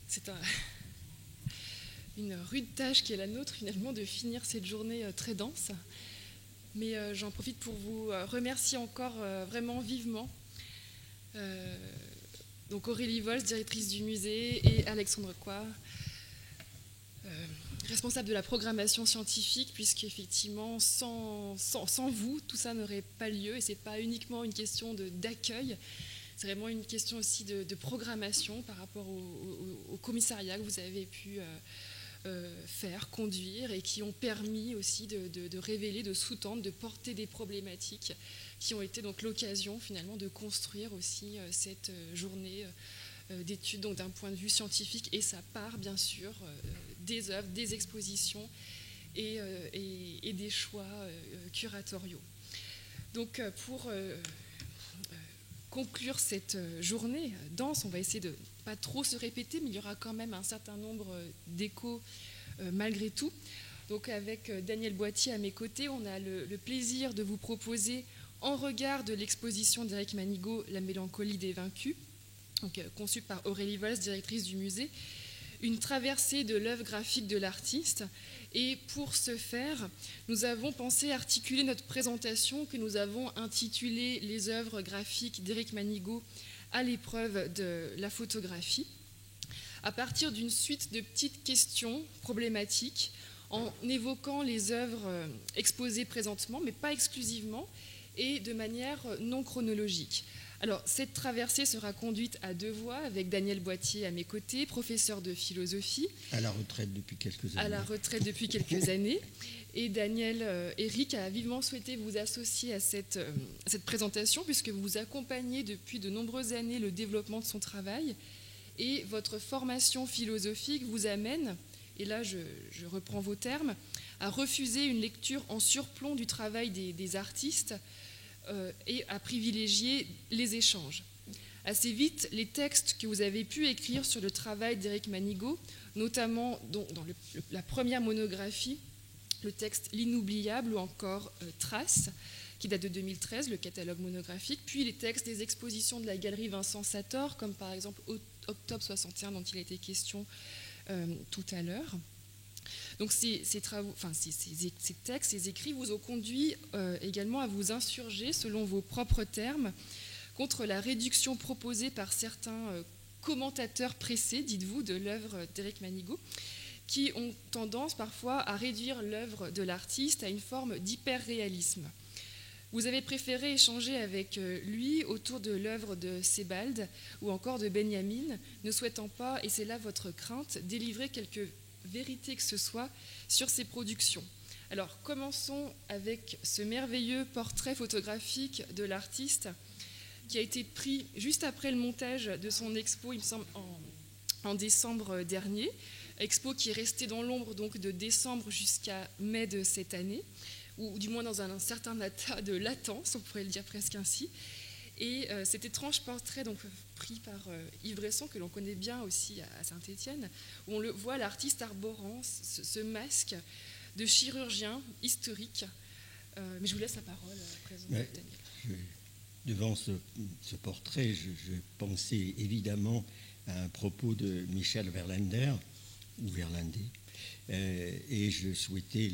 c'est une rude tâche qui est la nôtre finalement de finir cette journée très dense. Mais j'en profite pour vous remercier encore vraiment vivement. Donc Aurélie Volz, directrice du musée, et Alexandre Coix, responsable de la programmation scientifique, puisqu'effectivement, sans vous, tout ça n'aurait pas lieu. Et ce n'est pas uniquement une question d'accueil, c'est vraiment une question aussi de programmation par rapport au commissariat que vous avez pu faire, conduire, et qui ont permis aussi de révéler, de sous-tendre, de porter des problématiques qui ont été donc l'occasion finalement de construire aussi cette journée d'études, donc d'un point de vue scientifique, et ça part bien sûr des œuvres, des expositions et des choix curatoriaux. Donc pour conclure cette journée dense, on va essayer de pas trop se répéter, mais il y aura quand même un certain nombre d'échos malgré tout. Donc avec Daniel Boitier à mes côtés, on a le plaisir de vous proposer, en regard de l'exposition d'Éric Manigaud, La mélancolie des vaincus, donc, conçue par Aurélie Volz, directrice du musée, une traversée de l'œuvre graphique de l'artiste. Et pour ce faire, nous avons pensé articuler notre présentation que nous avons intitulée « Les œuvres graphiques d'Éric Manigaud à l'épreuve de la photographie », à partir d'une suite de petites questions problématiques, en évoquant les œuvres exposées présentement, mais pas exclusivement, et de manière non chronologique. Alors, cette traversée sera conduite à deux voix, avec Daniel Boitier à mes côtés, professeur de philosophie. À la retraite depuis quelques années. À la retraite depuis quelques années. Et Éric a vivement souhaité vous associer à cette présentation, puisque vous accompagnez depuis de nombreuses années le développement de son travail. Et votre formation philosophique vous amène, et là je reprends vos termes, à refuser une lecture en surplomb du travail des artistes, et à privilégier les échanges. Assez vite, les textes que vous avez pu écrire sur le travail d'Éric Manigaud, notamment dans la première monographie, le texte L'inoubliable, ou encore Traces, qui date de 2013, le catalogue monographique, puis les textes des expositions de la galerie Vincent Sator, comme par exemple Octobre 61, dont il a été question tout à l'heure. Donc ces textes, ces écrits vous ont conduit également à vous insurger, selon vos propres termes, contre la réduction proposée par certains commentateurs pressés, dites-vous, de l'œuvre d'Éric Manigaud, qui ont tendance parfois à réduire l'œuvre de l'artiste à une forme d'hyper-réalisme. Vous avez préféré échanger avec lui autour de l'œuvre de Sebald ou encore de Benjamin, ne souhaitant pas, et c'est là votre crainte, délivrer quelque vérité que ce soit sur ses productions. Alors commençons avec ce merveilleux portrait photographique de l'artiste qui a été pris juste après le montage de son expo, il me semble, en décembre dernier. Expo qui est restée dans l'ombre donc de décembre jusqu'à mai de cette année, ou du moins dans un certain état de latence, on pourrait le dire presque ainsi. Et cet étrange portrait donc, pris par Yves Bresson, que l'on connaît bien aussi à Saint-Étienne, où on le voit, l'artiste arborant ce masque de chirurgien historique. Mais je vous laisse la parole à présent, Daniel. Devant ce portrait, je pensais évidemment à un propos de Michel Verlander, ou Verlandé, et je souhaitais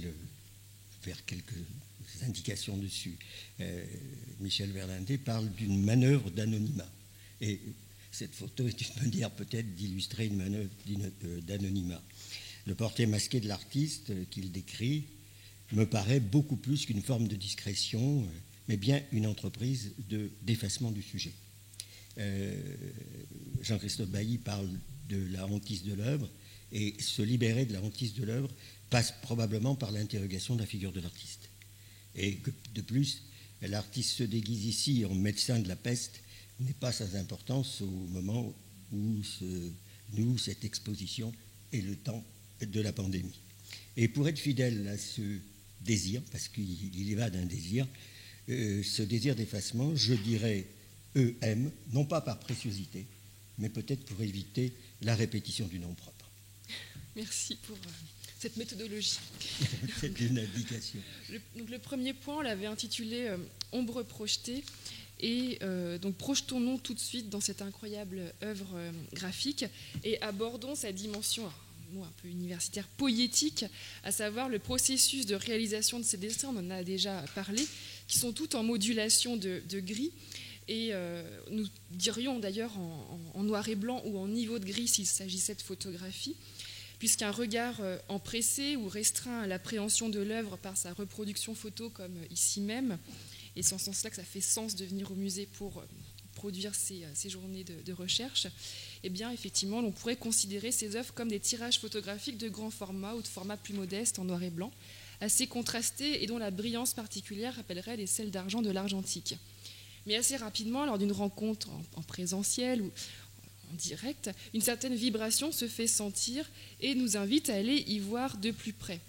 faire quelques indications dessus. Michel Verlandé parle d'une manœuvre d'anonymat. Et cette photo est une manière peut-être d'illustrer une manœuvre d'anonymat. Le portrait masqué de l'artiste qu'il décrit me paraît beaucoup plus qu'une forme de discrétion, mais bien une entreprise d'effacement du sujet. Jean-Christophe Bailly parle de la hantise de l'œuvre, et se libérer de la hantise de l'œuvre passe probablement par l'interrogation de la figure de l'artiste. Et que, de plus, l'artiste se déguise ici en médecin de la peste n'est pas sans importance au moment où nous, cette exposition est le temps de la pandémie. Et pour être fidèle à ce désir, parce qu'il y va d'un désir, ce désir d'effacement, je dirais EM, non pas par préciosité, mais peut-être pour éviter la répétition du nom propre. Merci pour cette méthodologie. C'est une indication. Donc le premier point, on l'avait intitulé « Ombre projetée ». Et donc projetons-nous tout de suite dans cette incroyable œuvre graphique et abordons sa dimension, un peu universitaire, poétique, à savoir le processus de réalisation de ces dessins, on en a déjà parlé, qui sont tous en modulation de gris. Et nous dirions d'ailleurs en noir et blanc ou en niveau de gris s'il s'agissait de photographie, puisqu'un regard empressé ou restreint à l'appréhension de l'œuvre par sa reproduction photo, comme ici même, et c'est en ce sens-là que ça fait sens de venir au musée pour produire ces journées de recherche, eh bien, effectivement, on pourrait considérer ces œuvres comme des tirages photographiques de grand format ou de format plus modeste en noir et blanc, assez contrastés et dont la brillance particulière rappellerait les sels d'argent de l'argentique. Mais assez rapidement, lors d'une rencontre en présentiel ou en direct, une certaine vibration se fait sentir et nous invite à aller y voir de plus près.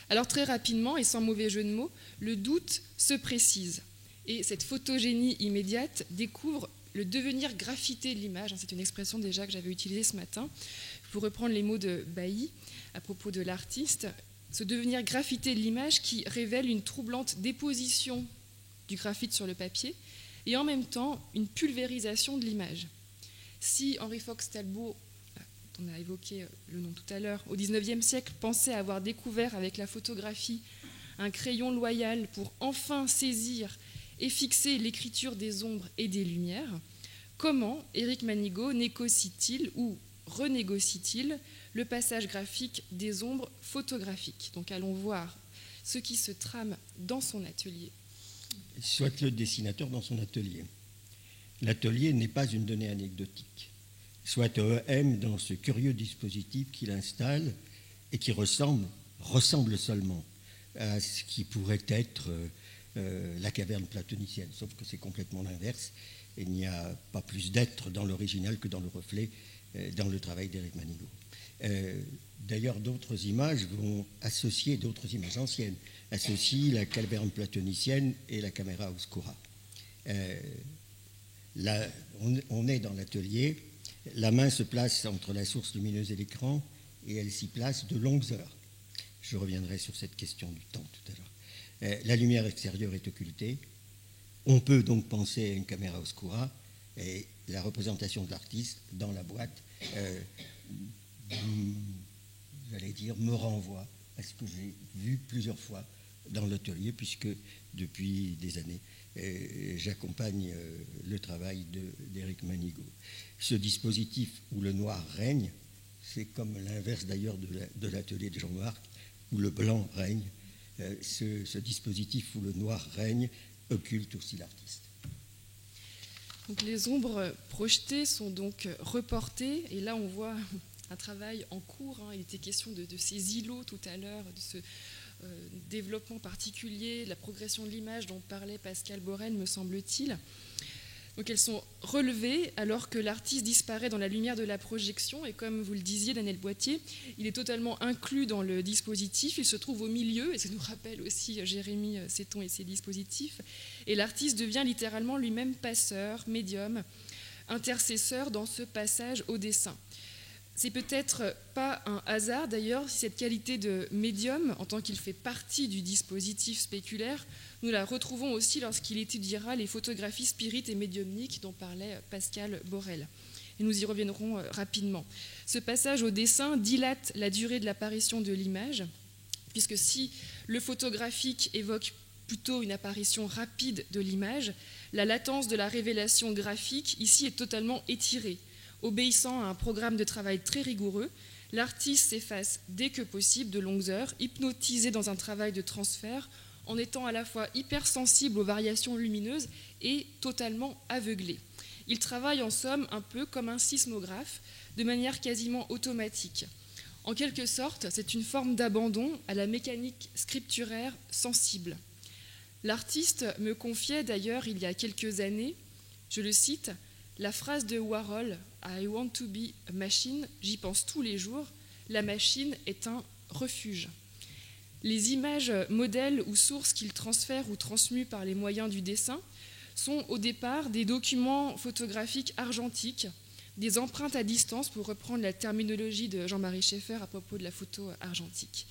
Alors très rapidement, et sans mauvais jeu de mots, le doute se précise. Et cette photogénie immédiate découvre le devenir graffité de l'image. C'est une expression déjà que j'avais utilisée ce matin. Pour reprendre les mots de Bailly à propos de l'artiste, ce devenir graffité de l'image qui révèle une troublante déposition du graphite sur le papier et en même temps une pulvérisation de l'image. Si Henry Fox Talbot, dont on a évoqué le nom tout à l'heure, au XIXe siècle pensait avoir découvert avec la photographie un crayon loyal pour enfin saisir et fixer l'écriture des ombres et des lumières, comment Éric Manigaud négocie-t-il ou renégocie-t-il le passage graphique des ombres photographiques? Donc allons voir ce qui se trame dans son atelier. Soit le dessinateur dans son atelier. L'atelier n'est pas une donnée anecdotique. Soit EM dans ce curieux dispositif qu'il installe et qui ressemble seulement à ce qui pourrait être la caverne platonicienne, sauf que c'est complètement l'inverse. Il n'y a pas plus d'être dans l'original que dans le reflet, dans le travail d'Éric Manigaud. D'ailleurs, d'autres images vont associer, d'autres images anciennes, associent la caverne platonicienne et la caméra oscura. Là, on est dans l'atelier, la main se place entre la source lumineuse et l'écran, et elle s'y place de longues heures. Je reviendrai sur cette question du temps tout à l'heure. La lumière extérieure est occultée. On peut donc penser à une caméra oscura, et la représentation de l'artiste dans la boîte, j'allais dire, me renvoie à ce que j'ai vu plusieurs fois dans l'atelier, puisque depuis des années, j'accompagne le travail d'Éric Manigaud. Ce dispositif où le noir règne, c'est comme l'inverse d'ailleurs de l'atelier de Jean-Marc, où le blanc règne. Ce dispositif où le noir règne occulte aussi l'artiste. Donc les ombres projetées sont donc reportées, et là on voit un travail en cours. Il était question de ces îlots tout à l'heure, de ce développement particulier, de la progression de l'image dont parlait Pascal Borel, me semble-t-il. Donc elles sont relevées alors que l'artiste disparaît dans la lumière de la projection, et comme vous le disiez, Daniel Boittier, il est totalement inclus dans le dispositif, il se trouve au milieu, et ça nous rappelle aussi Jérémy Seton et ses dispositifs, et l'artiste devient littéralement lui-même passeur, médium, intercesseur dans ce passage au dessin. C'est peut-être pas un hasard d'ailleurs si cette qualité de médium, en tant qu'il fait partie du dispositif spéculaire, nous la retrouvons aussi lorsqu'il étudiera les photographies spirites et médiumniques dont parlait Pascal Borel. Et nous y reviendrons rapidement. Ce passage au dessin dilate la durée de l'apparition de l'image, puisque si le photographique évoque plutôt une apparition rapide de l'image, la latence de la révélation graphique ici est totalement étirée. Obéissant à un programme de travail très rigoureux, l'artiste s'efface dès que possible de longues heures, hypnotisé dans un travail de transfert, en étant à la fois hypersensible aux variations lumineuses et totalement aveuglé. Il travaille en somme un peu comme un sismographe, de manière quasiment automatique. En quelque sorte, c'est une forme d'abandon à la mécanique scripturaire sensible. L'artiste me confiait d'ailleurs il y a quelques années, je le cite, la phrase de Warhol « I want to be a machine », j'y pense tous les jours, la machine est un refuge. Les images modèles ou sources qu'il transfère ou transmue par les moyens du dessin sont au départ des documents photographiques argentiques, des empreintes à distance, pour reprendre la terminologie de Jean-Marie Schaeffer à propos de la photo argentique.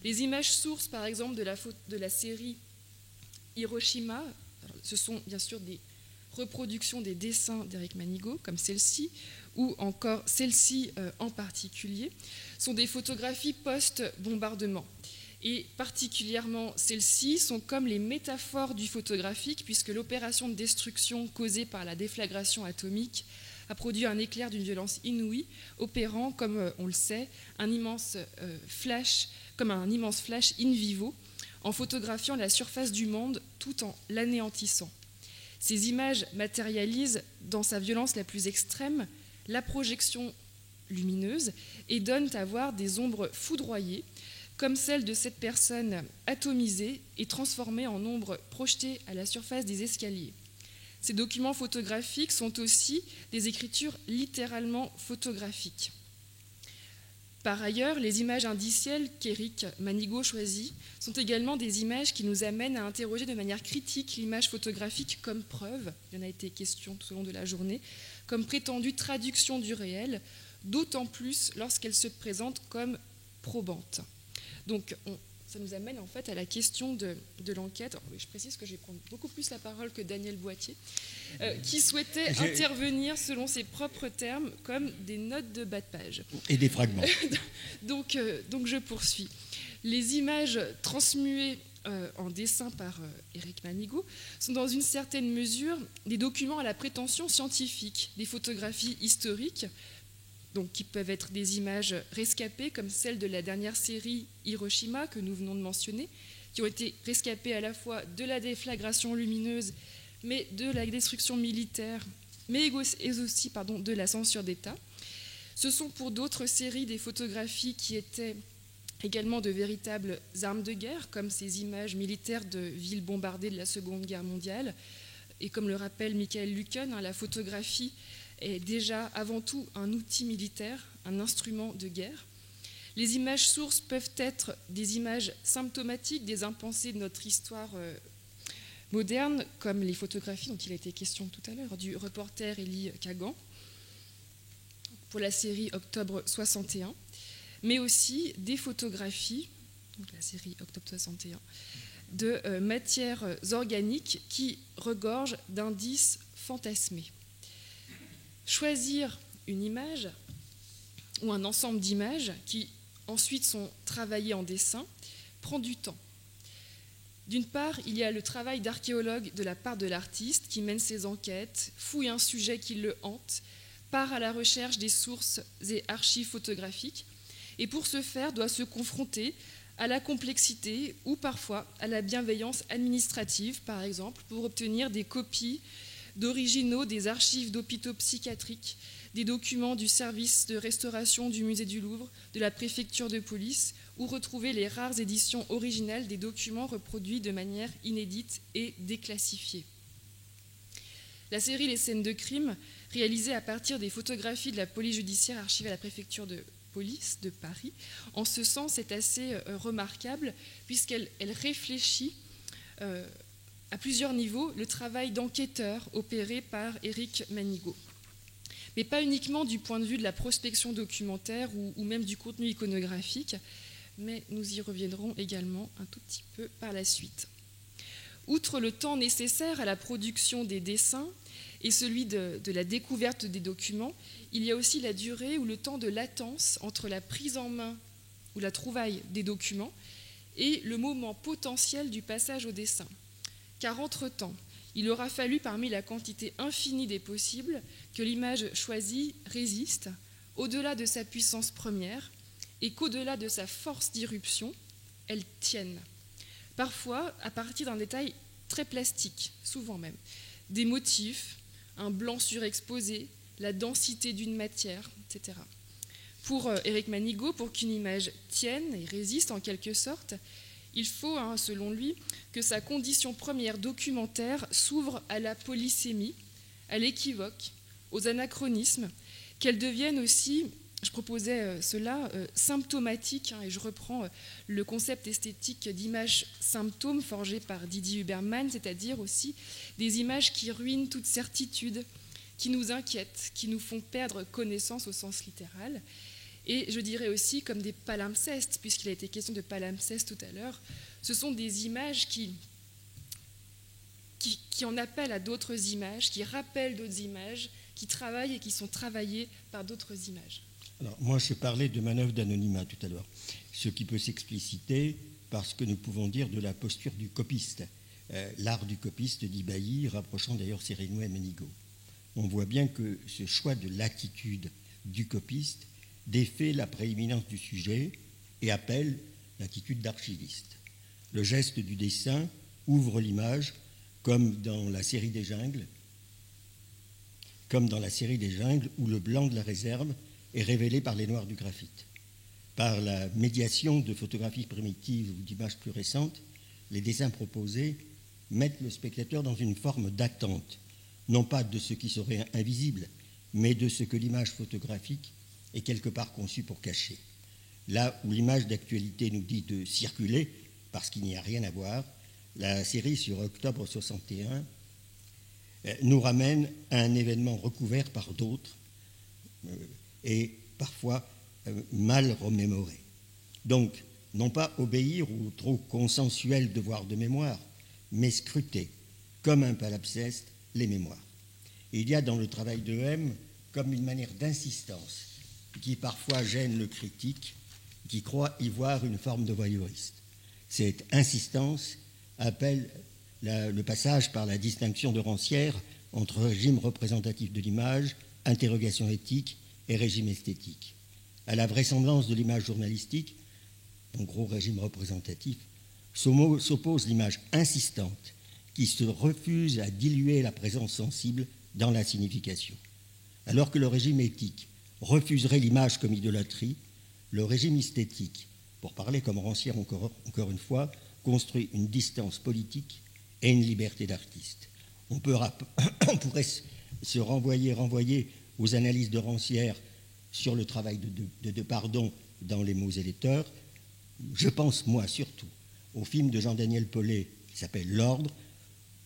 Les images sources, par exemple, de la série Hiroshima, Alors, ce sont bien sûr des reproductions des dessins d'Éric Manigaud, comme celle-ci, ou encore celle-ci en particulier, sont des photographies post-bombardement. Et particulièrement celles-ci sont comme les métaphores du photographique, puisque l'opération de destruction causée par la déflagration atomique a produit un éclair d'une violence inouïe, opérant, comme on le sait, un immense flash in vivo, en photographiant la surface du monde tout en l'anéantissant. Ces images matérialisent, dans sa violence la plus extrême, la projection lumineuse et donnent à voir des ombres foudroyées, comme celle de cette personne atomisée et transformée en ombre projetée à la surface des escaliers. Ces documents photographiques sont aussi des écritures littéralement photographiques. Par ailleurs, les images indicielles qu'Éric Manigaud choisit sont également des images qui nous amènent à interroger de manière critique l'image photographique comme preuve, il y en a été question tout au long de la journée, comme prétendue traduction du réel, d'autant plus lorsqu'elle se présente comme probante. Donc, ça nous amène en fait à la question de l'enquête. Je précise que je vais prendre beaucoup plus la parole que Daniel Boittier, qui souhaitait intervenir selon ses propres termes comme des notes de bas de page. Et des fragments. donc je poursuis. Les images transmuées en dessin par Éric Manigaud sont dans une certaine mesure des documents à la prétention scientifique, des photographies historiques, donc qui peuvent être des images rescapées, comme celle de la dernière série Hiroshima que nous venons de mentionner, qui ont été rescapées à la fois de la déflagration lumineuse, mais de la destruction militaire, mais aussi de la censure d'État. Ce sont pour d'autres séries des photographies qui étaient également de véritables armes de guerre, comme ces images militaires de villes bombardées de la Seconde Guerre mondiale. Et comme le rappelle Michael Lucken, la photographie est déjà avant tout un outil militaire, un instrument de guerre. Les images sources peuvent être des images symptomatiques des impensés de notre histoire moderne, comme les photographies dont il a été question tout à l'heure, du reporter Élie Kagan, pour la série Octobre 61, mais aussi des photographies, donc la série Octobre 61, de matières organiques qui regorgent d'indices fantasmés. Choisir une image ou un ensemble d'images qui ensuite sont travaillées en dessin prend du temps. D'une part, il y a le travail d'archéologue de la part de l'artiste qui mène ses enquêtes, fouille un sujet qui le hante, part à la recherche des sources et archives photographiques et pour ce faire doit se confronter à la complexité ou parfois à la bienveillance administrative, par exemple, pour obtenir des copies d'originaux des archives d'hôpitaux psychiatriques, des documents du service de restauration du musée du Louvre, de la préfecture de police, ou retrouver les rares éditions originales des documents reproduits de manière inédite et déclassifiée. La série Les scènes de crime, réalisée à partir des photographies de la police judiciaire archivées à la préfecture de police de Paris, en ce sens est assez remarquable puisqu'elle réfléchit à plusieurs niveaux le travail d'enquêteur opéré par Éric Manigaud. Mais pas uniquement du point de vue de la prospection documentaire ou même du contenu iconographique, mais nous y reviendrons également un tout petit peu par la suite. Outre le temps nécessaire à la production des dessins et celui de la découverte des documents, il y a aussi la durée ou le temps de latence entre la prise en main ou la trouvaille des documents et le moment potentiel du passage au dessin. Car entre-temps, il aura fallu, parmi la quantité infinie des possibles, que l'image choisie résiste, au-delà de sa puissance première, et qu'au-delà de sa force d'irruption, elle tienne. Parfois, à partir d'un détail très plastique, souvent même, des motifs, un blanc surexposé, la densité d'une matière, etc. Pour Éric Manigaud, pour qu'une image tienne et résiste en quelque sorte, il faut, selon lui, que sa condition première documentaire s'ouvre à la polysémie, à l'équivoque, aux anachronismes, qu'elle devienne aussi, je proposais cela, symptomatique, et je reprends le concept esthétique d'image symptôme forgé par Didier Huberman, c'est-à-dire aussi des images qui ruinent toute certitude, qui nous inquiètent, qui nous font perdre connaissance au sens littéral. Et je dirais aussi comme des palimpsestes, puisqu'il a été question de palimpsestes tout à l'heure, ce sont des images qui qui en appellent à d'autres images, qui rappellent d'autres images, qui travaillent et qui sont travaillées par d'autres images. Alors, moi, je parlais de manœuvre d'anonymat tout à l'heure, ce qui peut s'expliciter par ce que nous pouvons dire de la posture du copiste. L'art du copiste, dit Bailly, rapprochant d'ailleurs Sérénoux et Ménigaud. On voit bien que ce choix de l'attitude du copiste défait la prééminence du sujet et appelle l'attitude d'archiviste. Le geste du dessin ouvre l'image, comme dans la série des jungles, où le blanc de la réserve est révélé par les noirs du graphite. Par la médiation de photographies primitives ou d'images plus récentes, les dessins proposés mettent le spectateur dans une forme d'attente, non pas de ce qui serait invisible, mais de ce que l'image photographique est quelque part conçue pour cacher. Là où l'image d'actualité nous dit de circuler, parce qu'il n'y a rien à voir, la série sur octobre 61 nous ramène à un événement recouvert par d'autres et parfois mal remémoré. Donc, non pas obéir au trop consensuel devoir de mémoire, mais scruter, comme un palimpseste, les mémoires. Et il y a dans le travail de M comme une manière d'insistance qui parfois gêne le critique, qui croit y voir une forme de voyeuriste. Cette insistance appelle le passage par la distinction de Rancière entre régime représentatif de l'image, interrogation éthique et régime esthétique. À la vraisemblance de l'image journalistique, en gros régime représentatif, s'oppose l'image insistante qui se refuse à diluer la présence sensible dans la signification. Alors que le régime éthique refuserait l'image comme idolâtrie, le régime esthétique, pour parler comme Rancière encore une fois, construit une distance politique et une liberté d'artiste. On pourrait se renvoyer aux analyses de Rancière sur le travail de Depardon dans Les mots électeurs. Je pense, moi, surtout, au film de Jean-Daniel Paulet qui s'appelle L'Ordre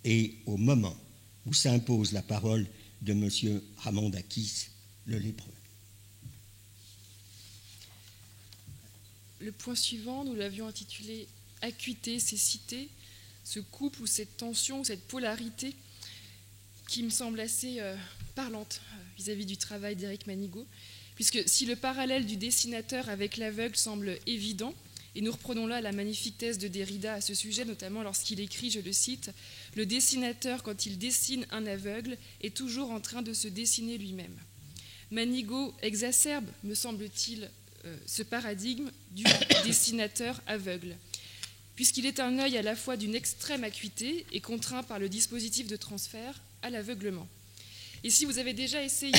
et au moment où s'impose la parole de M. Ramon Dakis, le lépreux. Le point suivant, nous l'avions intitulé « Acuité, cécité », ce couple ou cette tension, ou cette polarité qui me semble assez parlante vis-à-vis du travail d'Éric Manigaud, puisque si le parallèle du dessinateur avec l'aveugle semble évident, et nous reprenons là la magnifique thèse de Derrida à ce sujet, notamment lorsqu'il écrit, je le cite, « Le dessinateur, quand il dessine un aveugle, est toujours en train de se dessiner lui-même ». Manigaud exacerbe, me semble-t-il, ce paradigme du dessinateur aveugle, puisqu'il est un œil à la fois d'une extrême acuité et contraint par le dispositif de transfert à l'aveuglement. Et si vous avez déjà essayé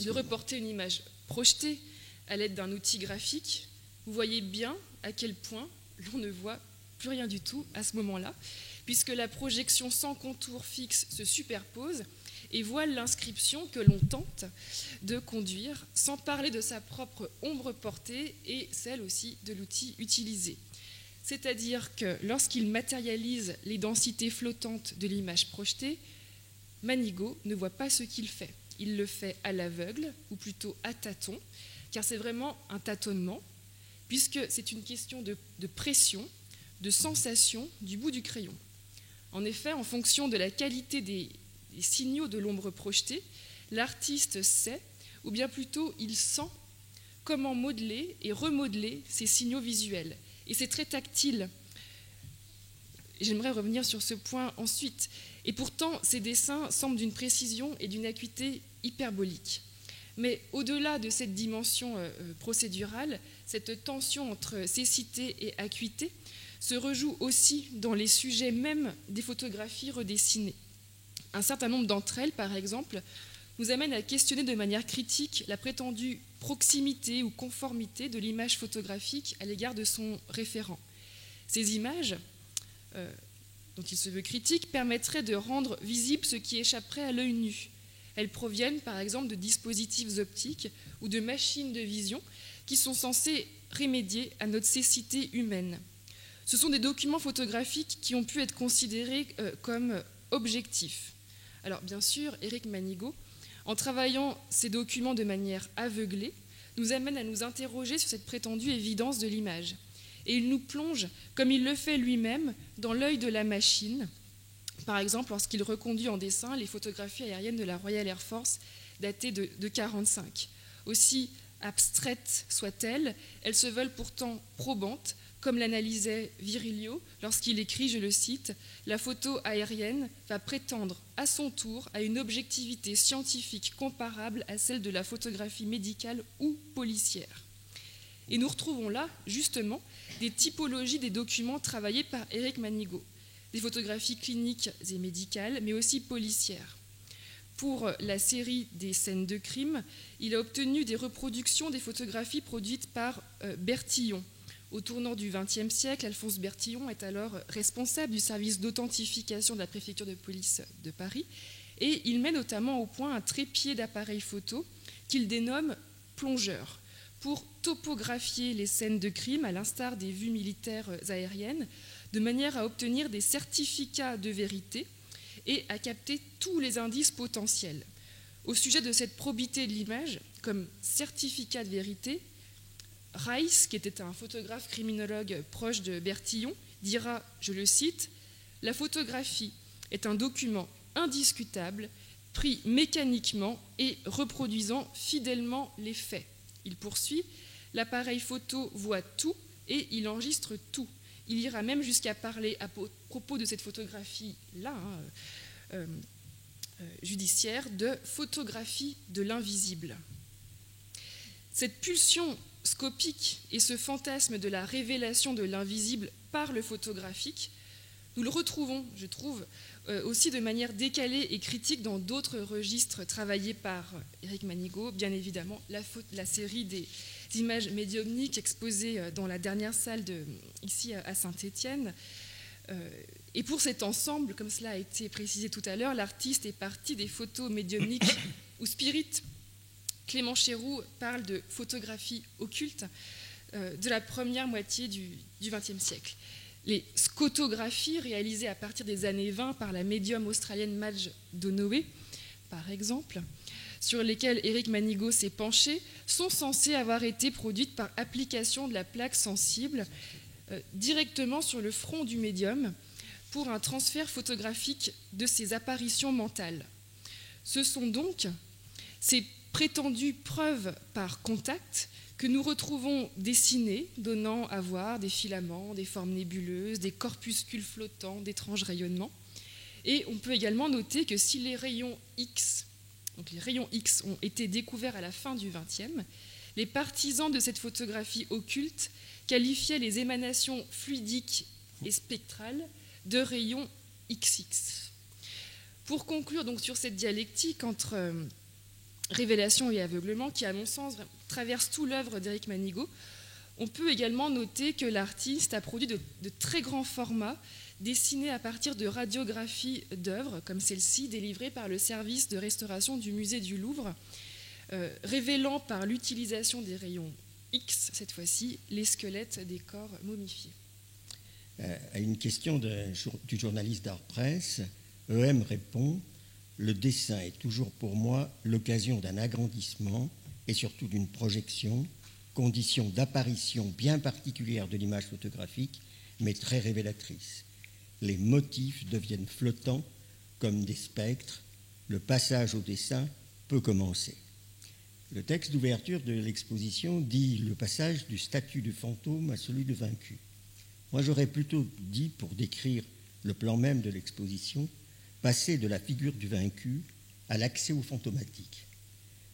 de reporter une image projetée à l'aide d'un outil graphique, vous voyez bien à quel point l'on ne voit plus rien du tout à ce moment-là, puisque la projection sans contour fixe se superpose et voile l'inscription que l'on tente de conduire, sans parler de sa propre ombre portée et celle aussi de l'outil utilisé. C'est-à-dire que lorsqu'il matérialise les densités flottantes de l'image projetée, Manigaud ne voit pas ce qu'il fait. Il le fait à l'aveugle, ou plutôt à tâtons, car c'est vraiment un tâtonnement, puisque c'est une question de pression, de sensation du bout du crayon. En effet, en fonction de la qualité des signaux de l'ombre projetée, l'artiste sait, ou bien plutôt il sent, comment modeler et remodeler ces signaux visuels. Et c'est très tactile. J'aimerais revenir sur ce point ensuite. Et pourtant, ces dessins semblent d'une précision et d'une acuité hyperbolique. Mais au-delà de cette dimension procédurale, cette tension entre cécité et acuité se rejoue aussi dans les sujets même des photographies redessinées. Un certain nombre d'entre elles, par exemple, nous amènent à questionner de manière critique la prétendue proximité ou conformité de l'image photographique à l'égard de son référent. Ces images, dont il se veut critique, permettraient de rendre visible ce qui échapperait à l'œil nu. Elles proviennent par exemple de dispositifs optiques ou de machines de vision qui sont censés remédier à notre cécité humaine. Ce sont des documents photographiques qui ont pu être considérés comme objectifs. Alors bien sûr, Éric Manigaud, en travaillant ces documents de manière aveuglée, nous amène à nous interroger sur cette prétendue évidence de l'image. Et il nous plonge, comme il le fait lui-même, dans l'œil de la machine, Par exemple, lorsqu'il reconduit en dessin les photographies aériennes de la Royal Air Force datées de 1945. Aussi abstraites soient-elles, elles se veulent pourtant probantes, comme l'analysait Virilio lorsqu'il écrit, je le cite, « La photo aérienne va prétendre à son tour à une objectivité scientifique comparable à celle de la photographie médicale ou policière. » Et nous retrouvons là, justement, des typologies des documents travaillés par Éric Manigaud, des photographies cliniques et médicales, mais aussi policières. Pour la série des scènes de crime, il a obtenu des reproductions des photographies produites par Bertillon. Au tournant du XXe siècle, Alphonse Bertillon est alors responsable du service d'authentification de la préfecture de police de Paris et il met notamment au point un trépied d'appareils photo qu'il dénomme plongeur pour topographier les scènes de crime à l'instar des vues militaires aériennes de manière à obtenir des certificats de vérité et à capter tous les indices potentiels. Au sujet de cette probité de l'image, comme certificat de vérité, Reiss, qui était un photographe criminologue proche de Bertillon, dira, je le cite, « La photographie est un document indiscutable, pris mécaniquement et reproduisant fidèlement les faits. » Il poursuit, « L'appareil photo voit tout et il enregistre tout. » Il ira même jusqu'à parler à propos de cette photographie-là, judiciaire, de photographie de l'invisible. Cette pulsion scopique et ce fantasme de la révélation de l'invisible par le photographique, nous le retrouvons, je trouve, aussi de manière décalée et critique dans d'autres registres travaillés par Éric Manigaud, bien évidemment la série des images médiumniques exposées dans la dernière salle ici à Saint-Étienne. Et pour cet ensemble, comme cela a été précisé tout à l'heure, l'artiste est parti des photos médiumniques ou spirites. Clément Chéroux parle de photographie occulte de la première moitié du XXe siècle. Les scotographies réalisées à partir des années 20 par la médium australienne Madge Donohoe, par exemple, sur lesquelles Éric Manigaud s'est penché, sont censées avoir été produites par application de la plaque sensible directement sur le front du médium pour un transfert photographique de ses apparitions mentales. Ce sont donc ces prétendues preuves par contact que nous retrouvons dessinées, donnant à voir des filaments, des formes nébuleuses, des corpuscules flottants, d'étranges rayonnements. Et on peut également noter que si les rayons X, donc les rayons X ont été découverts à la fin du XXe, les partisans de cette photographie occulte qualifiaient les émanations fluidiques et spectrales de rayons XX. Pour conclure donc sur cette dialectique entre révélation et aveuglement qui, à mon sens, traverse tout l'œuvre d'Éric Manigaud, on peut également noter que l'artiste a produit de très grands formats dessinés à partir de radiographies d'œuvres, comme celle-ci, délivrée par le service de restauration du musée du Louvre, révélant par l'utilisation des rayons X, cette fois-ci, les squelettes des corps momifiés. À une question du journaliste d'Art Presse, EM répond « Le dessin est toujours pour moi l'occasion d'un agrandissement et surtout d'une projection, condition d'apparition bien particulière de l'image photographique, mais très révélatrice. Les motifs deviennent flottants comme des spectres. Le passage au dessin peut commencer. » Le texte d'ouverture de l'exposition dit le passage du statut de fantôme à celui de vaincu. Moi, j'aurais plutôt dit, pour décrire le plan même de l'exposition, passer de la figure du vaincu à l'accès au fantomatique.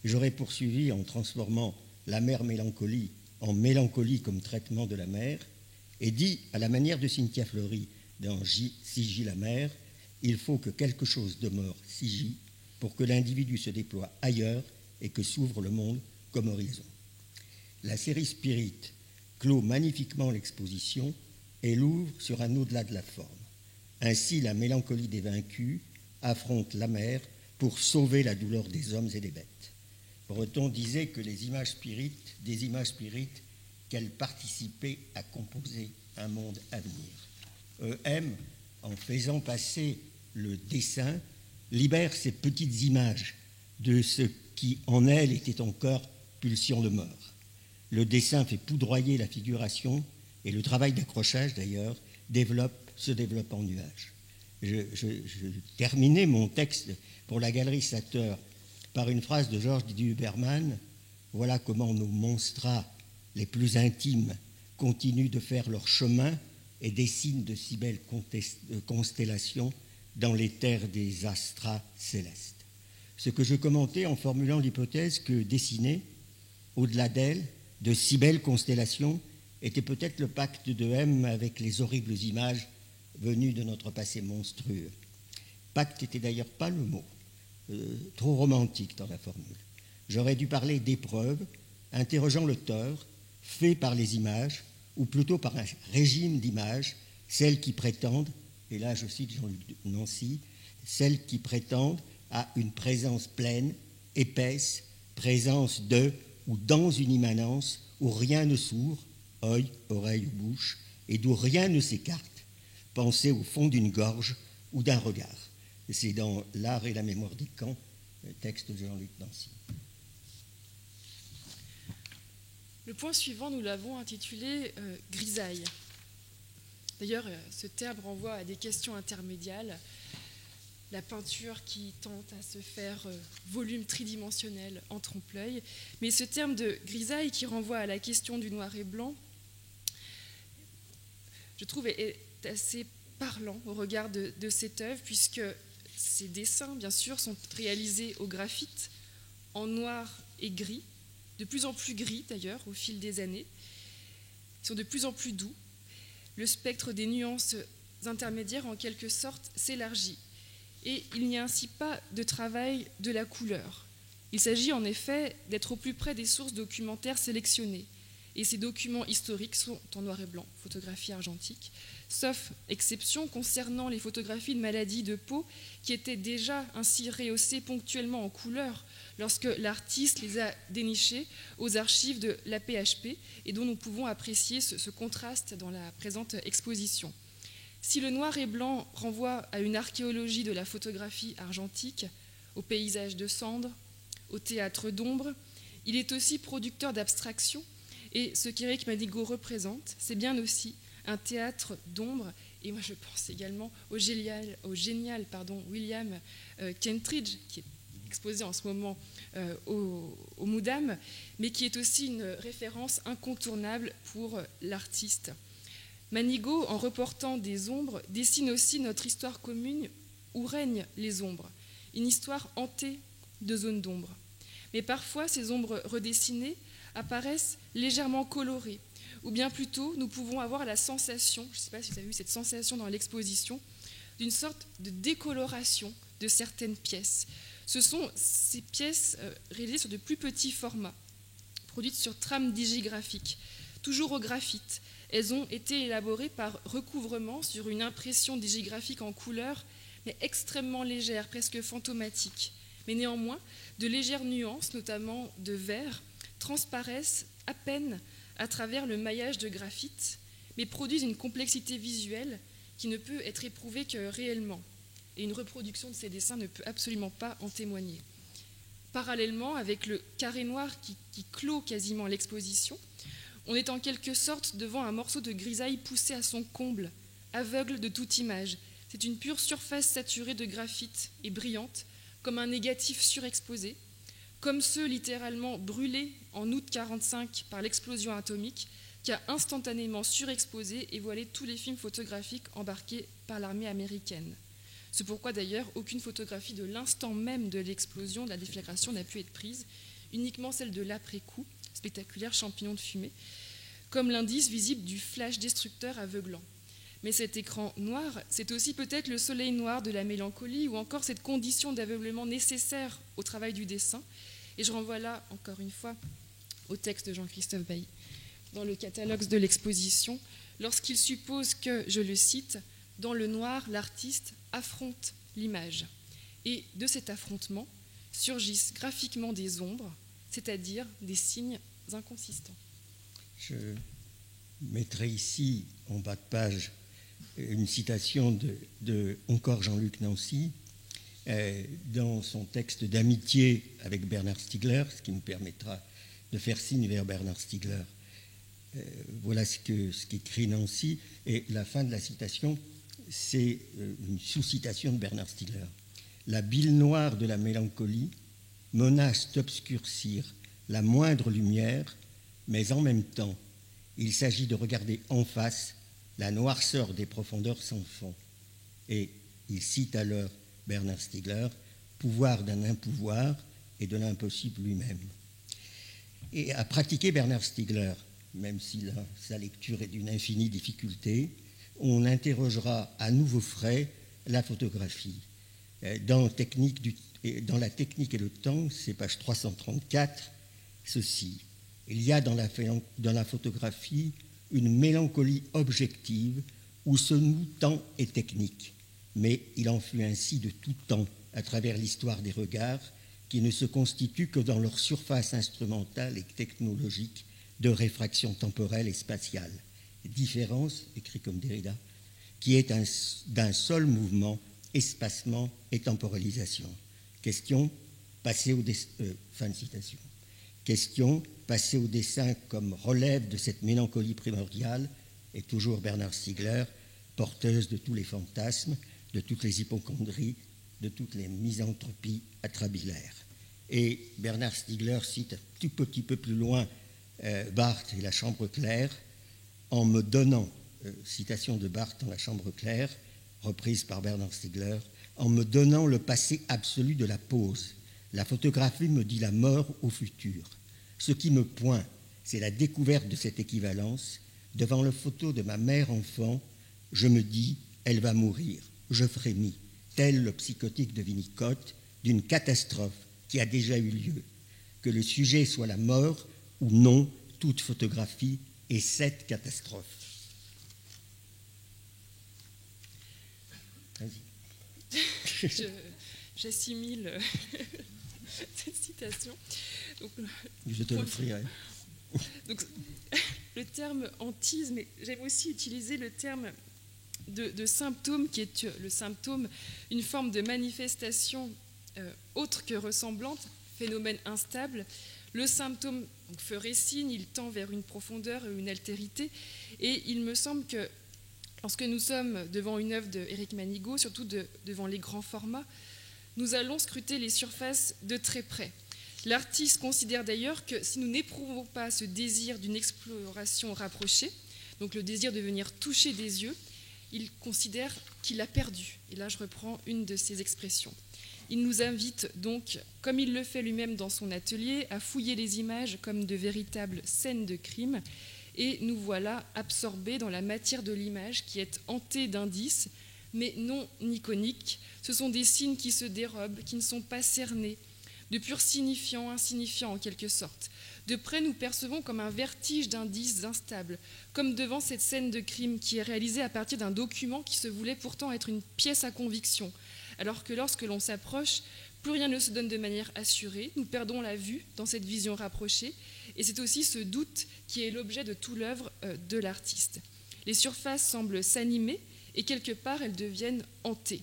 J'aurais poursuivi en transformant la mer mélancolie en mélancolie comme traitement de la mer et dit, à la manière de Cynthia Fleury dans Si gît la mer, il faut que quelque chose demeure si gît pour que l'individu se déploie ailleurs et que s'ouvre le monde comme horizon. La série Spirit clôt magnifiquement l'exposition et l'ouvre sur un au-delà de la forme. Ainsi, la mélancolie des vaincus affronte la mer pour sauver la douleur des hommes et des bêtes. Breton disait que des images spirites, qu'elles participaient à composer un monde à venir. EM, en faisant passer le dessin, libère ces petites images de ce qui en elle était encore pulsion de mort. Le dessin fait poudroyer la figuration et le travail d'accrochage d'ailleurs se développe en nuage. je terminais mon texte pour la galerie Sateur par une phrase de Georges Didier Huberman. Voilà comment nos monstrats les plus intimes continuent de faire leur chemin et dessinent de si belles constellations dans les terres des astras célestes. Ce que je commentais en formulant l'hypothèse que dessiner, au-delà d'elles, de si belles constellations était peut-être le pacte de M avec les horribles images venues de notre passé monstrueux. Pacte n'était d'ailleurs pas le mot, trop romantique dans la formule. J'aurais dû parler d'épreuves, interrogeant l'auteur, fait par les images, ou plutôt par un régime d'images, celles qui prétendent, et là je cite Jean-Luc Nancy, celles qui prétendent à une présence pleine, épaisse, présence de ou dans une immanence où rien ne s'ouvre, œil, oreille ou bouche, et d'où rien ne s'écarte, pensée au fond d'une gorge ou d'un regard. C'est dans L'art et la mémoire des camps, texte de Jean-Luc Nancy. Le point suivant, nous l'avons intitulé grisaille. D'ailleurs, ce terme renvoie à des questions intermédiales. La peinture qui tente à se faire volume tridimensionnel en trompe-l'œil. Mais ce terme de grisaille qui renvoie à la question du noir et blanc, je trouve est assez parlant au regard de cette œuvre, puisque ces dessins, bien sûr, sont réalisés au graphite, en noir et gris, de plus en plus gris d'ailleurs au fil des années. Ils sont de plus en plus doux. Le spectre des nuances intermédiaires, en quelque sorte, s'élargit. Et il n'y a ainsi pas de travail de la couleur. Il s'agit en effet d'être au plus près des sources documentaires sélectionnées. Et ces documents historiques sont en noir et blanc, photographie argentique, sauf exception concernant les photographies de maladies de peau qui étaient déjà ainsi rehaussées ponctuellement en couleur lorsque l'artiste les a dénichées aux archives de l'AP-HP et dont nous pouvons apprécier ce contraste dans la présente exposition. Si le noir et blanc renvoie à une archéologie de la photographie argentique, au paysage de cendres, au théâtre d'ombre, il est aussi producteur d'abstraction. Et ce qu'Éric Manigault représente, c'est bien aussi un théâtre d'ombre. Et moi, je pense également au génial William Kentridge, qui est exposé en ce moment au Moudam, mais qui est aussi une référence incontournable pour l'artiste. Manigault, en reportant des ombres, dessine aussi notre histoire commune où règnent les ombres, une histoire hantée de zones d'ombre. Mais parfois, ces ombres redessinées apparaissent légèrement colorées, ou bien plutôt, nous pouvons avoir la sensation, je ne sais pas si vous avez vu cette sensation dans l'exposition, d'une sorte de décoloration de certaines pièces. Ce sont ces pièces réalisées sur de plus petits formats, produites sur trame digigraphique, toujours au graphite. Elles ont été élaborées par recouvrement sur une impression digigraphique en couleur, mais extrêmement légère, presque fantomatique. Mais néanmoins, de légères nuances, notamment de vert, transparaissent à peine à travers le maillage de graphite, mais produisent une complexité visuelle qui ne peut être éprouvée que réellement. Et une reproduction de ces dessins ne peut absolument pas en témoigner. Parallèlement, avec le carré noir qui clôt quasiment l'exposition, on est en quelque sorte devant un morceau de grisaille poussé à son comble, aveugle de toute image. C'est une pure surface saturée de graphite et brillante, comme un négatif surexposé, comme ceux littéralement brûlés en août 1945 par l'explosion atomique qui a instantanément surexposé et voilé tous les films photographiques embarqués par l'armée américaine. C'est pourquoi d'ailleurs aucune photographie de l'instant même de l'explosion, de la déflagration n'a pu être prise, uniquement celle de l'après-coup, spectaculaire champignon de fumée, comme l'indice visible du flash destructeur aveuglant. Mais cet écran noir, c'est aussi peut-être le soleil noir de la mélancolie ou encore cette condition d'aveuglement nécessaire au travail du dessin. Et je renvoie là, encore une fois, au texte de Jean-Christophe Bailly, dans le catalogue de l'exposition, lorsqu'il suppose que, je le cite, « Dans le noir, l'artiste affronte l'image ». Et de cet affrontement surgissent graphiquement des ombres, c'est-à-dire des signes inconsistants. Je mettrai ici, en bas de page, une citation de encore Jean-Luc Nancy, dans son texte d'amitié avec Bernard Stiegler, ce qui me permettra de faire signe vers Bernard Stiegler. Voilà ce qu'écrit Nancy, et la fin de la citation c'est une sous-citation de Bernard Stiegler. La bile noire de la mélancolie menace d'obscurcir la moindre lumière, mais en même temps, il s'agit de regarder en face la noirceur des profondeurs sans fond. Et il cite alors Bernard Stiegler, pouvoir d'un impouvoir et de l'impossible lui-même. Et à pratiquer Bernard Stiegler, même si sa lecture est d'une infinie difficulté, on interrogera à nouveau frais la photographie. Dans la technique et le temps, c'est page 334, ceci. Il y a dans la photographie une mélancolie objective où ce nous temps est technique, mais il en fut ainsi de tout temps à travers l'histoire des regards qui ne se constituent que dans leur surface instrumentale et technologique de réfraction temporelle et spatiale. Différence, écrit comme Derrida, qui est d'un seul mouvement, espacement et temporalisation. Question, passer au fin de citation. Question, passer au dessin comme relève de cette mélancolie primordiale, et toujours Bernard Stiegler, porteuse de tous les fantasmes, de toutes les hypocondries, de toutes les misanthropies atrabilaires. Et Bernard Stiegler cite un tout petit peu plus loin Barthes et la chambre claire, en me donnant, citation de Barthes dans la chambre claire, reprise par Bernard Stiegler, en me donnant le passé absolu de la pose. La photographie me dit la mort au futur. Ce qui me pointe, c'est la découverte de cette équivalence. Devant la photo de ma mère enfant, je me dis, elle va mourir. Je frémis, tel le psychotique de Winnicott, d'une catastrophe qui a déjà eu lieu. Que le sujet soit la mort ou non, toute photographie est cette catastrophe. Vas-y. J'assimile cette citation. Donc, je te l'offrirai. Donc, le terme hantise, mais j'aime aussi utiliser le terme de symptôme, qui est le symptôme, une forme de manifestation autre que ressemblante, phénomène instable. Le symptôme ferait signe, il tend vers une profondeur et une altérité. Et il me semble que lorsque nous sommes devant une œuvre d'Éric Manigaud, surtout devant les grands formats, nous allons scruter les surfaces de très près. L'artiste considère d'ailleurs que si nous n'éprouvons pas ce désir d'une exploration rapprochée, donc le désir de venir toucher des yeux, il considère qu'il a perdu. Et là, je reprends une de ses expressions. Il nous invite donc, comme il le fait lui-même dans son atelier, à fouiller les images comme de véritables scènes de crime. Et nous voilà absorbés dans la matière de l'image qui est hantée d'indices, mais non iconiques. Ce sont des signes qui se dérobent, qui ne sont pas cernés, de purs signifiants, insignifiants en quelque sorte. De près, nous percevons comme un vertige d'indices instables, comme devant cette scène de crime qui est réalisée à partir d'un document qui se voulait pourtant être une pièce à conviction. Alors que lorsque l'on s'approche, plus rien ne se donne de manière assurée, nous perdons la vue dans cette vision rapprochée, et c'est aussi ce doute qui est l'objet de toute l'œuvre de l'artiste. Les surfaces semblent s'animer, et quelque part elles deviennent hantées.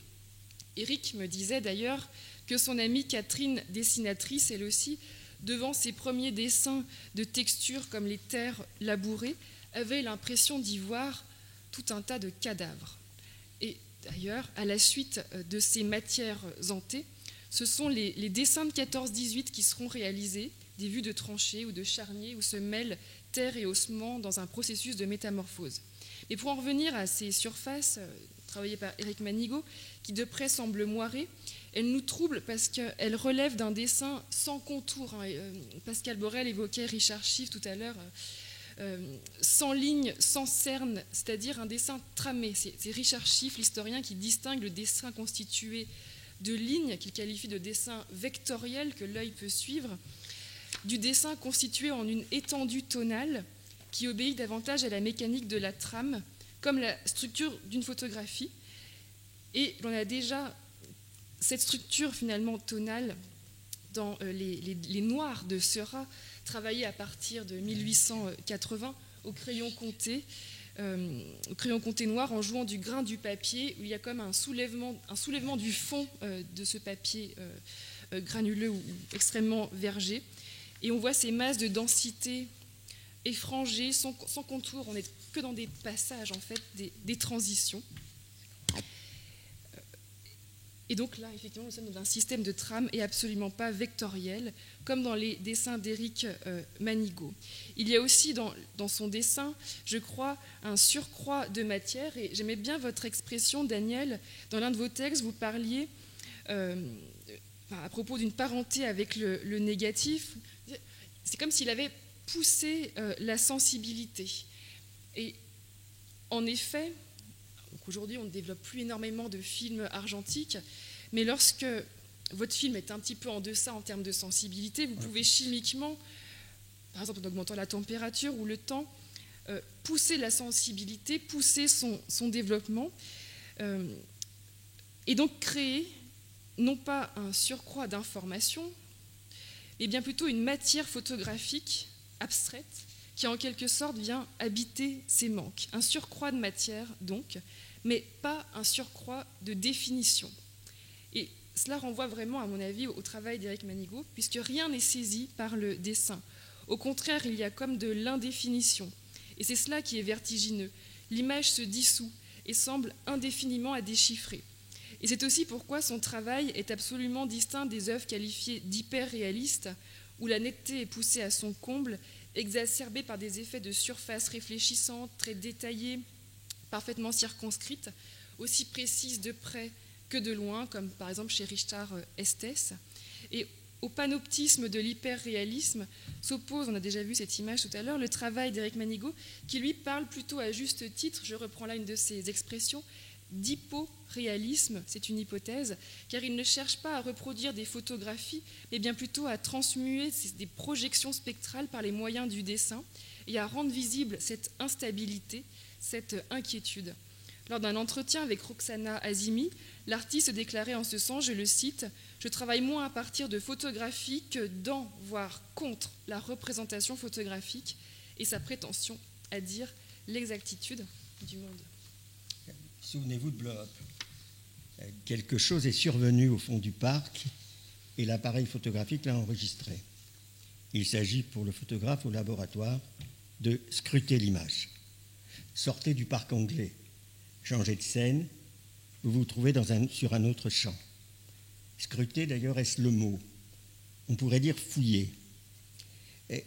Éric me disait d'ailleurs que son amie Catherine, dessinatrice elle aussi, devant ses premiers dessins de texture comme les terres labourées, avait l'impression d'y voir tout un tas de cadavres. Et d'ailleurs, à la suite de ces matières hantées, ce sont les dessins de 14-18 qui seront réalisés, des vues de tranchées ou de charniers où se mêlent terre et ossements dans un processus de métamorphose. Et pour en revenir à ces surfaces, travaillées par Éric Manigaud, qui de près semblent moirées, elles nous troublent parce qu'elles relèvent d'un dessin sans contour. Pascal Borel évoquait Richard Schiff tout à l'heure, sans ligne, sans cerne, c'est-à-dire un dessin tramé. C'est Richard Schiff, l'historien, qui distingue le dessin constitué de lignes, qu'il qualifie de dessin vectoriel que l'œil peut suivre, du dessin constitué en une étendue tonale qui obéit davantage à la mécanique de la trame, comme la structure d'une photographie. Et l'on a déjà cette structure finalement tonale dans les Noirs de Seurat, travaillés à partir de 1880 au crayon compté noir, en jouant du grain du papier, où il y a comme un soulèvement du fond de ce papier granuleux ou extrêmement vergé. Et on voit ces masses de densité effrangées, sans contour. On n'est que dans des passages, en fait, des transitions. Et donc là, effectivement, nous sommes dans un système de trame et absolument pas vectoriel, comme dans les dessins d'Éric Manigault. Il y a aussi dans son dessin, je crois, un surcroît de matière. Et j'aimais bien votre expression, Daniel. Dans l'un de vos textes, vous parliez, à propos d'une parenté avec le négatif, c'est comme s'il avait poussé la sensibilité. Et en effet, aujourd'hui on ne développe plus énormément de films argentiques, mais lorsque votre film est un petit peu en deçà en termes de sensibilité, vous pouvez chimiquement, par exemple en augmentant la température ou le temps, pousser la sensibilité, pousser son développement, et donc créer non pas un surcroît d'informations, mais bien plutôt une matière photographique abstraite qui en quelque sorte vient habiter ces manques. Un surcroît de matière donc, mais pas un surcroît de définition. Et cela renvoie vraiment, à mon avis, au travail d'Éric Manigault, puisque rien n'est saisi par le dessin. Au contraire, il y a comme de l'indéfinition. Et c'est cela qui est vertigineux. L'image se dissout et semble indéfiniment à déchiffrer. Et c'est aussi pourquoi son travail est absolument distinct des œuvres qualifiées d'hyper-réalistes, où la netteté est poussée à son comble, exacerbée par des effets de surface réfléchissantes, très détaillées, parfaitement circonscrites, aussi précises de près que de loin, comme par exemple chez Richard Estes. Et au panoptisme de l'hyper-réalisme s'oppose, on a déjà vu cette image tout à l'heure, le travail d'Éric Manigault, qui lui parle plutôt à juste titre, je reprends là une de ses expressions, d'hypo-réalisme, c'est une hypothèse, car il ne cherche pas à reproduire des photographies, mais bien plutôt à transmuer des projections spectrales par les moyens du dessin et à rendre visible cette instabilité, cette inquiétude. Lors d'un entretien avec Roxana Azimi, l'artiste déclarait en ce sens, je le cite, « Je travaille moins à partir de photographies que dans, voire contre, la représentation photographique et sa prétention à dire l'exactitude du monde. » Souvenez-vous de Blow Up. Quelque chose est survenu au fond du parc et l'appareil photographique l'a enregistré. Il s'agit pour le photographe au laboratoire de scruter l'image. Sortez du parc anglais, changez de scène, vous vous trouvez sur un autre champ. Scruter, d'ailleurs, est-ce le mot? On pourrait dire fouiller. Et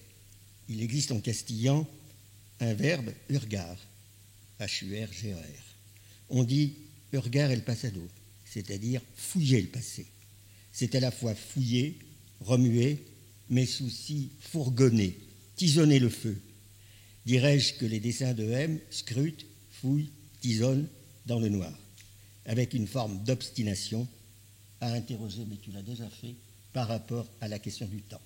il existe en castillan un verbe hurgar, H-U-R-G-A-R. On dit hurgar el pasado, c'est-à-dire fouiller le passé. C'est à la fois fouiller, remuer, mais aussi fourgonner, tisonner le feu. Dirais-je que les dessins de M scrutent, fouillent, tisonnent dans le noir, avec une forme d'obstination à interroger, mais tu l'as déjà fait, par rapport à la question du temps.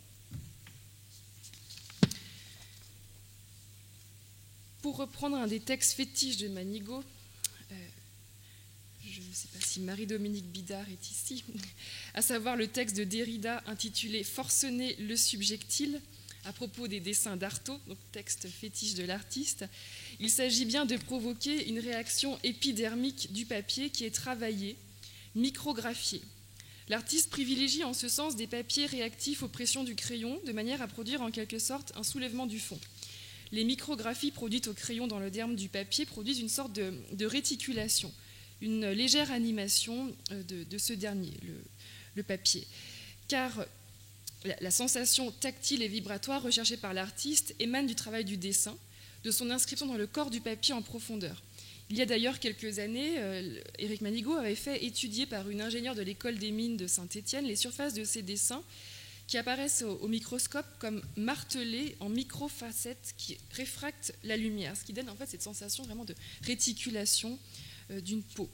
Pour reprendre un des textes fétiches de Manigault, je ne sais pas si Marie-Dominique Bidard est ici, à savoir le texte de Derrida intitulé « Forcener le subjectile » à propos des dessins d'Artaud, donc texte fétiche de l'artiste. Il s'agit bien de provoquer une réaction épidermique du papier qui est travaillé, micrographié. L'artiste privilégie en ce sens des papiers réactifs aux pressions du crayon, de manière à produire en quelque sorte un soulèvement du fond. Les micrographies produites au crayon dans le derme du papier produisent une sorte de réticulation, une légère animation de ce dernier, le papier. Car la sensation tactile et vibratoire recherchée par l'artiste émane du travail du dessin, de son inscription dans le corps du papier en profondeur. Il y a d'ailleurs quelques années, Éric Manigault avait fait étudier par une ingénieure de l'école des mines de Saint-Étienne les surfaces de ces dessins qui apparaissent au microscope comme martelées en microfacettes qui réfractent la lumière, ce qui donne en fait cette sensation vraiment de réticulation d'une peau.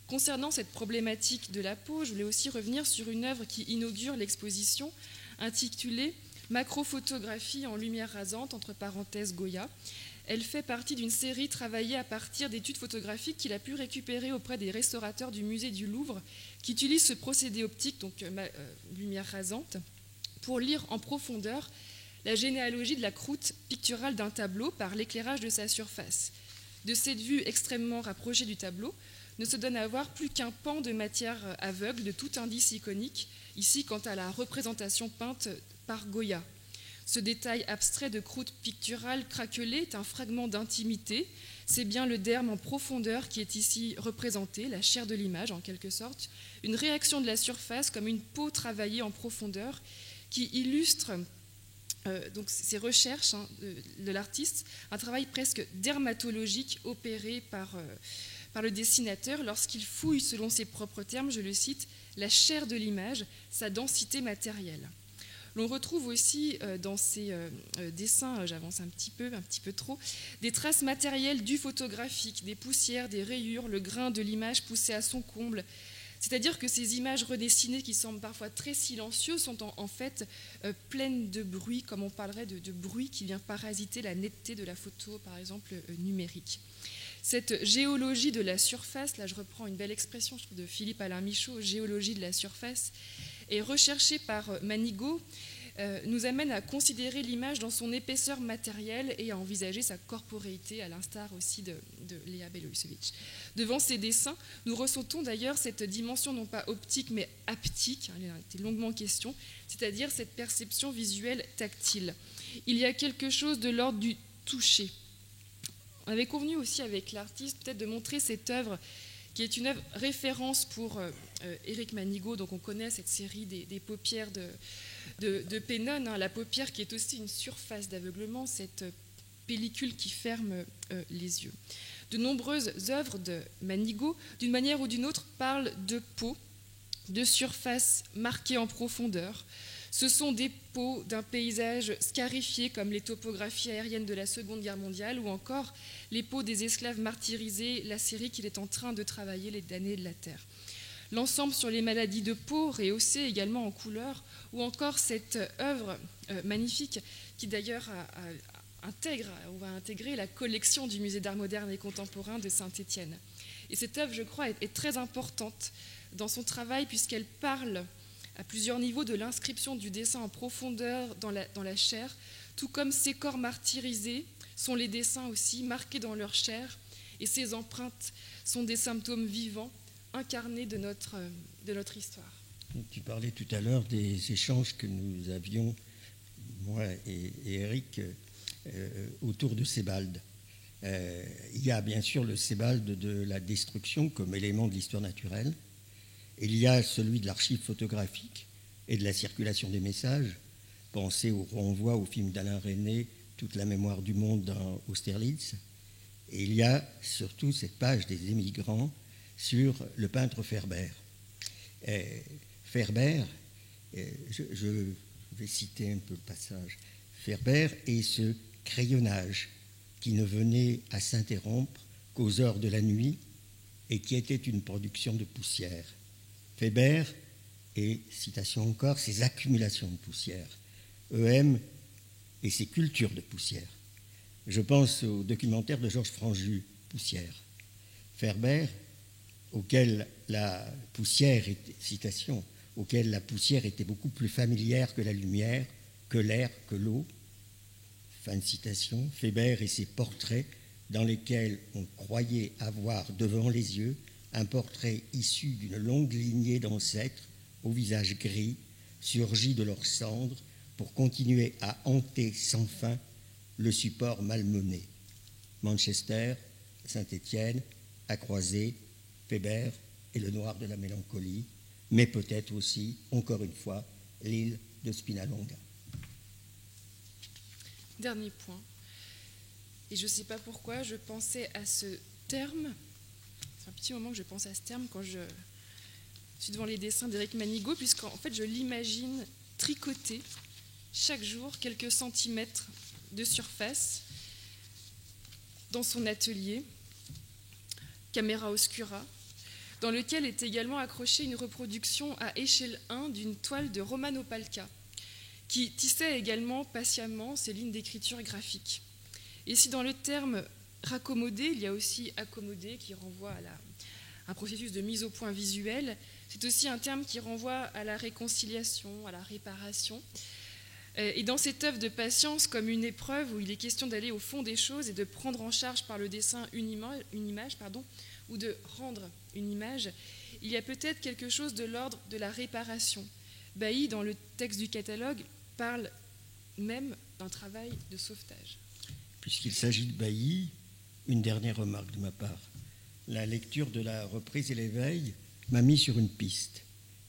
Concernant cette problématique de la peau, je voulais aussi revenir sur une œuvre qui inaugure l'exposition intitulée « Macrophotographie en lumière rasante » entre parenthèses Goya. Elle fait partie d'une série travaillée à partir d'études photographiques qu'il a pu récupérer auprès des restaurateurs du musée du Louvre qui utilisent ce procédé optique, donc lumière rasante, pour lire en profondeur la généalogie de la croûte picturale d'un tableau par l'éclairage de sa surface. De cette vue extrêmement rapprochée du tableau, ne se donne à voir plus qu'un pan de matière aveugle de tout indice iconique, ici quant à la représentation peinte par Goya. Ce détail abstrait de croûte picturale craquelée est un fragment d'intimité. C'est bien le derme en profondeur qui est ici représenté, la chair de l'image en quelque sorte, une réaction de la surface comme une peau travaillée en profondeur qui illustre donc ces recherches de l'artiste, un travail presque dermatologique opéré par le dessinateur lorsqu'il fouille, selon ses propres termes, je le cite, la chair de l'image, sa densité matérielle. L'on retrouve aussi dans ces dessins, j'avance un petit peu trop, des traces matérielles du photographique, des poussières, des rayures, le grain de l'image poussé à son comble. C'est-à-dire que ces images redessinées qui semblent parfois très silencieuses sont en fait pleines de bruit, comme on parlerait de bruit qui vient parasiter la netteté de la photo, par exemple numérique. Cette géologie de la surface, là je reprends une belle expression je trouve, de Philippe Alain Michaud, géologie de la surface, est recherchée par Manigault, nous amène à considérer l'image dans son épaisseur matérielle et à envisager sa corporéité, à l'instar aussi de Léa Beloïsevic. Devant ces dessins, nous ressentons d'ailleurs cette dimension non pas optique mais haptique, il en était longuement question, c'est-à-dire cette perception visuelle tactile. Il y a quelque chose de l'ordre du toucher. On avait convenu aussi avec l'artiste peut-être de montrer cette œuvre qui est une œuvre référence pour Éric Manigault, donc on connaît cette série des paupières de Pennon, la paupière qui est aussi une surface d'aveuglement, cette pellicule qui ferme les yeux. De nombreuses œuvres de Manigault, d'une manière ou d'une autre, parlent de peau, de surface marquée en profondeur. Ce sont des peaux d'un paysage scarifié comme les topographies aériennes de la Seconde Guerre mondiale ou encore les peaux des esclaves martyrisés, la série qu'il est en train de travailler, Les damnés de la terre. L'ensemble sur les maladies de peau, rehaussé également en couleur, ou encore cette œuvre magnifique qui d'ailleurs on va intégrer la collection du Musée d'art moderne et contemporain de Saint-Étienne. Et cette œuvre, je crois, est très importante dans son travail puisqu'elle parle à plusieurs niveaux de l'inscription du dessin en profondeur dans la chair, tout comme ces corps martyrisés sont les dessins aussi marqués dans leur chair, et ces empreintes sont des symptômes vivants, incarnés de notre histoire. Tu parlais tout à l'heure des échanges que nous avions, moi et Eric, autour de Sebald. Il y a bien sûr le Sebald de la destruction comme élément de l'histoire naturelle. Il y a celui de l'archive photographique et de la circulation des messages. Pensez au renvoi au film d'Alain Resnais, Toute la mémoire du monde dans Austerlitz. Et il y a surtout cette page des émigrants sur le peintre Ferber. Ferber, je vais citer un peu le passage, Ferber est ce crayonnage qui ne venait à s'interrompre qu'aux heures de la nuit et qui était une production de poussière. Ferber et, citation encore, ses accumulations de poussière. EM et ses cultures de poussière. Je pense au documentaire de Georges Franju, Poussière. Ferber, auquel la poussière, citation, auquel la poussière était beaucoup plus familière que la lumière, que l'air, que l'eau. Fin de citation. Ferber et ses portraits dans lesquels on croyait avoir devant les yeux un portrait issu d'une longue lignée d'ancêtres au visage gris, surgis de leurs cendres pour continuer à hanter sans fin le support malmené. Manchester, Saint-Étienne, à croiser, Ferber et le noir de la mélancolie, mais peut-être aussi, encore une fois, l'île de Spinalonga. Dernier point. Et je ne sais pas pourquoi, je pensais à ce terme. C'est un petit moment que je pense à ce terme quand je suis devant les dessins d'Éric Manigault, puisqu'en fait, je l'imagine tricoter chaque jour quelques centimètres de surface dans son atelier, Camera Oscura, dans lequel est également accrochée une reproduction à échelle 1 d'une toile de Romano Palca, qui tissait également patiemment ses lignes d'écriture graphique. Et si dans le terme raccommodé, il y a aussi accommodé qui renvoie à un processus de mise au point visuel, c'est aussi un terme qui renvoie à la réconciliation, à la réparation. Et dans cette œuvre de patience comme une épreuve où il est question d'aller au fond des choses et de prendre en charge par le dessin une image, ou de rendre une image, il y a peut-être quelque chose de l'ordre de la réparation. Bailly, dans le texte du catalogue, parle même d'un travail de sauvetage. Puisqu'il s'agit de Bailly, une dernière remarque de ma part. La lecture de la reprise et l'éveil m'a mis sur une piste.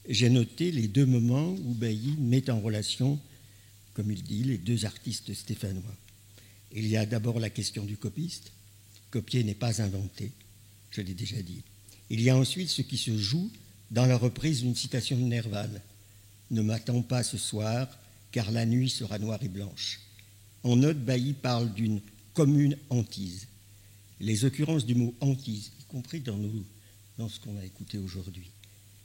J'ai noté les deux moments où Bailly met en relation, comme il dit, les deux artistes stéphanois. Il y a d'abord la question du copiste. Copier n'est pas inventé, je l'ai déjà dit. Il y a ensuite ce qui se joue dans la reprise d'une citation de Nerval. « Ne m'attends pas ce soir, car la nuit sera noire et blanche ». En note, Bailly parle d'une commune hantise. Les occurrences du mot hantise, y compris dans ce qu'on a écouté aujourd'hui,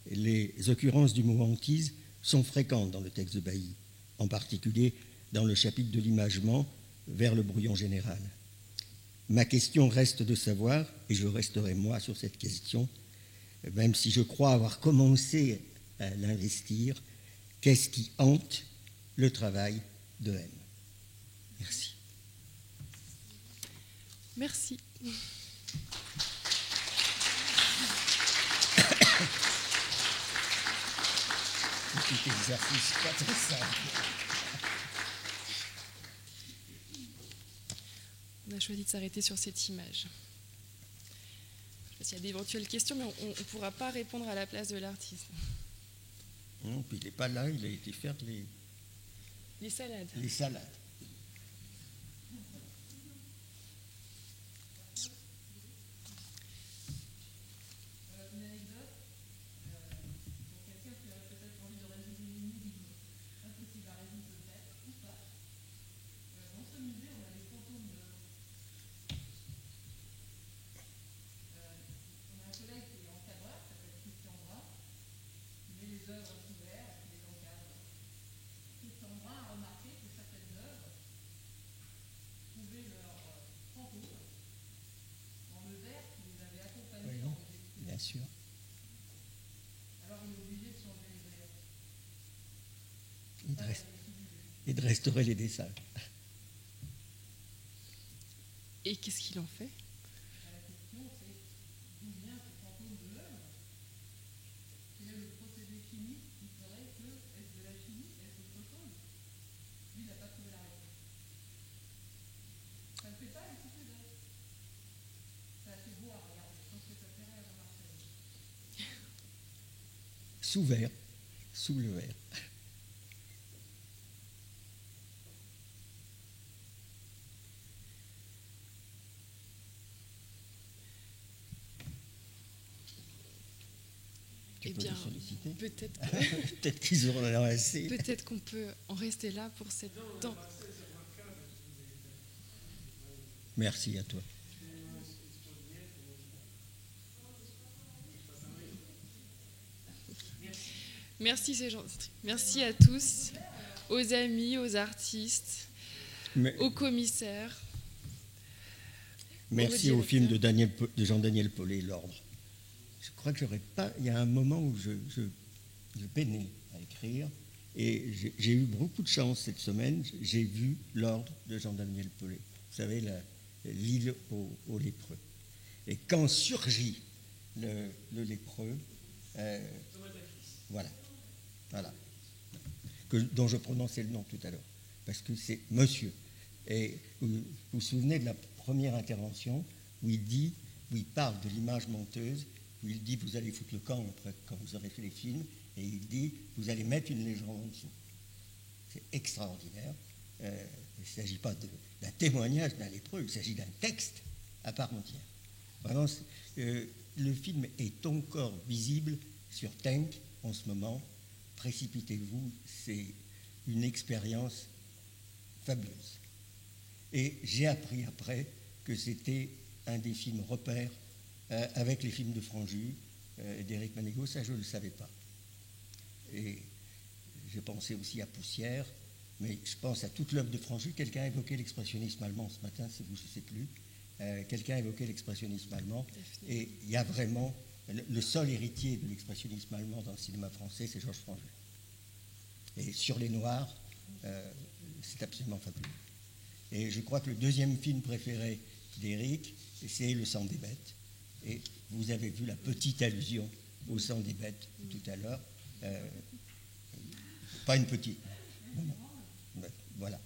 les occurrences du mot hantise sont fréquentes dans le texte de Bailly, en particulier dans le chapitre de l'imagement vers le brouillon général. Ma question reste de savoir, et je resterai moi sur cette question, même si je crois avoir commencé à l'investir, qu'est-ce qui hante le travail de M. Merci. Merci. Petit exercice pas très simple. On a choisi de s'arrêter sur cette image. Je sais pas s'il y a d'éventuelles questions, mais on ne pourra pas répondre à la place de l'artiste. Non, puis il n'est pas là, il a été faire Les salades. les salades. Bien sûr. Et de restaurer les dessins. Et qu'est-ce qu'il en fait? Sous verre, sous le verre. Eh bien, peut-être peut-être qu'ils auront assez. Peut-être qu'on peut en rester là pour cette temps. Merci à toi. Merci, c'est gentil. Merci à tous, aux amis, aux artistes, aux commissaires. Merci au film de Jean-Daniel Paulet, L'Ordre. Je crois que j'aurais pas. Il y a un moment où je peinais à écrire et j'ai eu beaucoup de chance cette semaine. J'ai vu L'Ordre de Jean-Daniel Paulet. Vous savez, l'île aux lépreux. Et quand surgit le lépreux, voilà, dont je prononçais le nom tout à l'heure, parce que c'est Monsieur. Et vous vous souvenez de la première intervention où il parle de l'image menteuse, où il dit vous allez foutre le camp après, quand vous aurez fait les films, et il dit vous allez mettre une légende en dessous. C'est extraordinaire. Il ne s'agit pas d'un témoignage d'un lépreux, il s'agit d'un texte à part entière. Vraiment, le film est encore visible sur Tenk en ce moment. Précipitez-vous, c'est une expérience fabuleuse. Et j'ai appris après que c'était un des films repères avec les films de Franju, d'Éric Manégo, ça je ne le savais pas. Et j'ai pensé aussi à Poussière, mais je pense à toute l'œuvre de Franju. Quelqu'un a évoqué l'expressionnisme allemand ce matin, c'est vous, je ne sais plus. Quelqu'un a évoqué l'expressionnisme allemand, et il y a vraiment le seul héritier de l'expressionnisme allemand dans le cinéma français, c'est Georges Franju. Et Sur les Noirs, c'est absolument fabuleux. Et je crois que le deuxième film préféré d'Éric, c'est Le sang des bêtes. Et vous avez vu la petite allusion au sang des bêtes tout à l'heure. Pas une petite. Non. Voilà.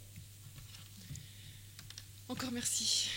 Encore merci.